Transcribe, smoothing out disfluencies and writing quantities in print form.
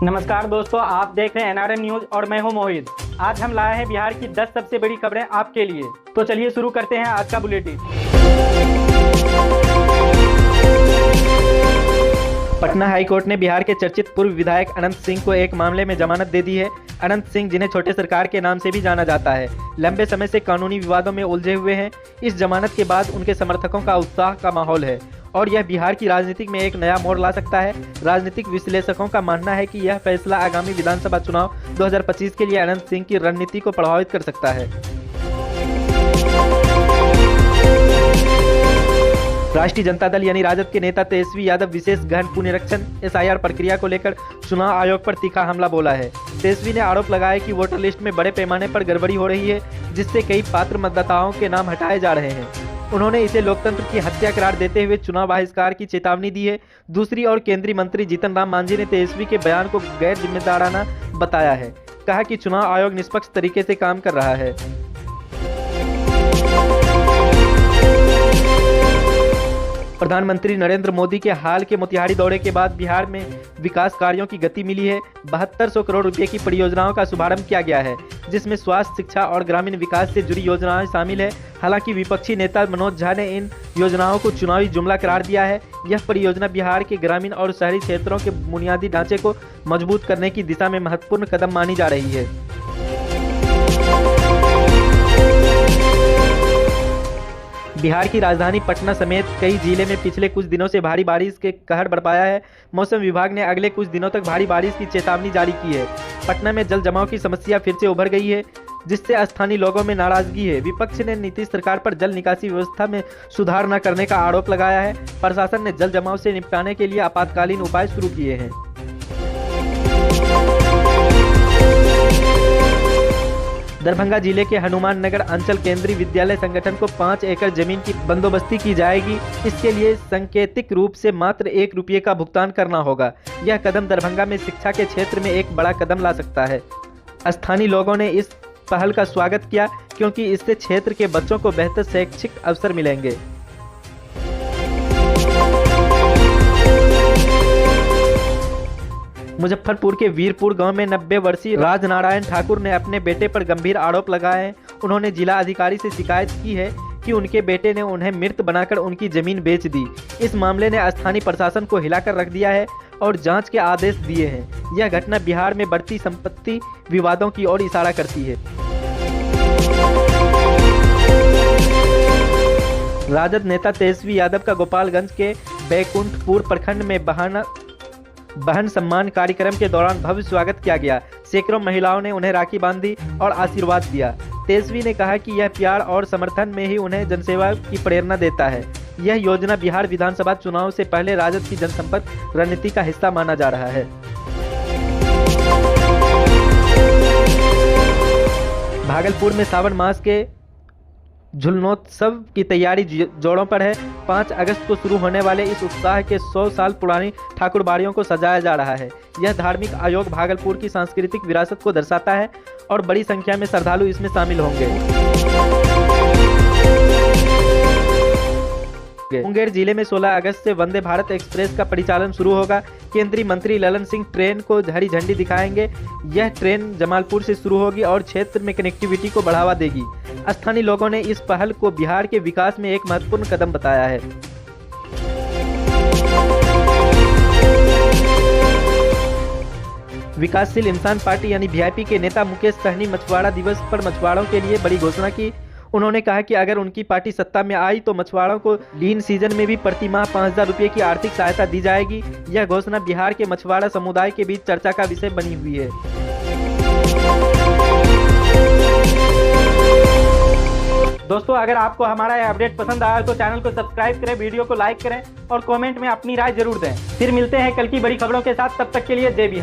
नमस्कार दोस्तों, आप देख रहे हैं एनआरएन न्यूज और मैं हूं मोहित। आज हम लाए हैं बिहार की 10 सबसे बड़ी खबरें आपके लिए। तो चलिए शुरू करते हैं आज का बुलेटिन। पटना हाईकोर्ट ने बिहार के चर्चित पूर्व विधायक अनंत सिंह को एक मामले में जमानत दे दी है। अनंत सिंह, जिन्हें छोटे सरकार के नाम से भी जाना जाता है, लंबे समय से कानूनी विवादों में उलझे हुए हैं। इस जमानत के बाद उनके समर्थकों का उत्साह का माहौल है और यह बिहार की राजनीति में एक नया मोड़ ला सकता है। राजनीतिक विश्लेषकों का मानना है कि यह फैसला आगामी विधानसभा चुनाव 2025 के लिए अनंत सिंह की रणनीति को प्रभावित कर सकता है। राष्ट्रीय जनता दल यानी राजद के नेता तेजस्वी यादव विशेष गहन पुनरीक्षण SIR प्रक्रिया को लेकर चुनाव आयोग पर तीखा हमला बोला है। तेजस्वी ने आरोप लगाया कि वोटर लिस्ट में बड़े पैमाने पर गड़बड़ी हो रही है, जिससे कई पात्र मतदाताओं के नाम हटाए जा रहे हैं। उन्होंने इसे लोकतंत्र की हत्या करार देते हुए चुनाव बहिष्कार की चेतावनी दी है। दूसरी ओर केंद्रीय मंत्री जीतन राम मांझी ने तेजस्वी के बयान को गैर जिम्मेदाराना बताया है। कहा कि चुनाव आयोग निष्पक्ष तरीके से काम कर रहा है। प्रधानमंत्री नरेंद्र मोदी के हाल के मोतिहारी दौरे के बाद बिहार में विकास कार्यों की गति मिली है। 7200 करोड़ रुपए की परियोजनाओं का शुभारंभ किया गया है, जिसमें स्वास्थ्य, शिक्षा और ग्रामीण विकास से जुड़ी योजनाएं शामिल है। हालांकि विपक्षी नेता मनोज झा ने इन योजनाओं को चुनावी जुमला करार दिया है। यह परियोजना बिहार के ग्रामीण और शहरी क्षेत्रों के बुनियादी ढांचे को मजबूत करने की दिशा में महत्वपूर्ण कदम मानी जा रही है। बिहार की राजधानी पटना समेत कई जिले में पिछले कुछ दिनों से भारी बारिश के कहर बरपाया है। मौसम विभाग ने अगले कुछ दिनों तक भारी बारिश की चेतावनी जारी की है। पटना में जल जमाव की समस्या फिर से उभर गई है, जिससे स्थानीय लोगों में नाराजगी है। विपक्ष ने नीतीश सरकार पर जल निकासी व्यवस्था में सुधार न करने का आरोप लगाया है। प्रशासन ने जल जमाव से निपटाने के लिए आपातकालीन उपाय शुरू किए हैं। दरभंगा जिले के हनुमान नगर अंचल केंद्रीय विद्यालय संगठन को 5 एकड़ जमीन की बंदोबस्ती की जाएगी। इसके लिए सांकेतिक रूप से मात्र 1 रुपये का भुगतान करना होगा। यह कदम दरभंगा में शिक्षा के क्षेत्र में एक बड़ा कदम ला सकता है। स्थानीय लोगों ने इस पहल का स्वागत किया, क्योंकि इससे क्षेत्र के बच्चों को बेहतर शैक्षिक अवसर मिलेंगे। मुजफ्फरपुर के वीरपुर गांव में 90 वर्षीय राजनारायण ठाकुर ने अपने बेटे पर गंभीर आरोप लगाए हैं। उन्होंने जिला अधिकारी से शिकायत की है कि उनके बेटे ने उन्हें मृत बनाकर उनकी जमीन बेच दी। इस मामले ने स्थानीय प्रशासन को हिलाकर रख दिया है और जांच के आदेश दिए हैं। यह घटना बिहार में बढ़ती संपत्ति विवादों की ओर इशारा करती है। राजद नेता तेजस्वी यादव का गोपालगंज के बैकुंठपुर प्रखंड में बहन सम्मान कार्यक्रम के दौरान भव्य स्वागत किया गया। सैकड़ों महिलाओं ने उन्हें राखी बांधी और आशीर्वाद दिया। तेजस्वी ने कहा कि यह प्यार और समर्थन में ही उन्हें जनसेवा की प्रेरणा देता है। यह योजना बिहार विधानसभा चुनाव से पहले राजद की जनसंपर्क रणनीति का हिस्सा माना जा रहा है। भागलपुर में सावन मास के झुलनोत्सव की तैयारी जोरों पर है। 5 अगस्त को शुरू होने वाले इस उत्साह के 100 साल पुरानी ठाकुर बाड़ियों को सजाया जा रहा है। यह धार्मिक आयोग भागलपुर की सांस्कृतिक विरासत को दर्शाता है और बड़ी संख्या में श्रद्धालु इसमें शामिल होंगे। मुंगेर जिले में 16 अगस्त से वंदे भारत एक्सप्रेस का परिचालन शुरू होगा। केंद्रीय मंत्री ललन सिंह ट्रेन को हरी झंडी दिखाएंगे। यह ट्रेन जमालपुर से शुरू होगी और क्षेत्र में कनेक्टिविटी को बढ़ावा देगी। स्थानीय लोगों ने इस पहल को बिहार के विकास में एक महत्वपूर्ण कदम बताया है। विकासशील इंसान पार्टी यानी VIP के नेता मुकेश सहनी मछुआरा दिवस पर मछुआरों के लिए बड़ी घोषणा की। उन्होंने कहा कि अगर उनकी पार्टी सत्ता में आई तो मछुआरों को लीन सीजन में भी प्रति माह 5000 रुपये की आर्थिक सहायता दी जाएगी। यह घोषणा बिहार के मछुआरा समुदाय के बीच चर्चा का विषय बनी हुई है। दोस्तों, अगर आपको हमारा यह अपडेट पसंद आया तो चैनल को सब्सक्राइब करें, वीडियो को लाइक करें और कमेंट में अपनी राय जरूर दें। फिर मिलते हैं कल की बड़ी खबरों के साथ। तब तक के लिए जय बिहार।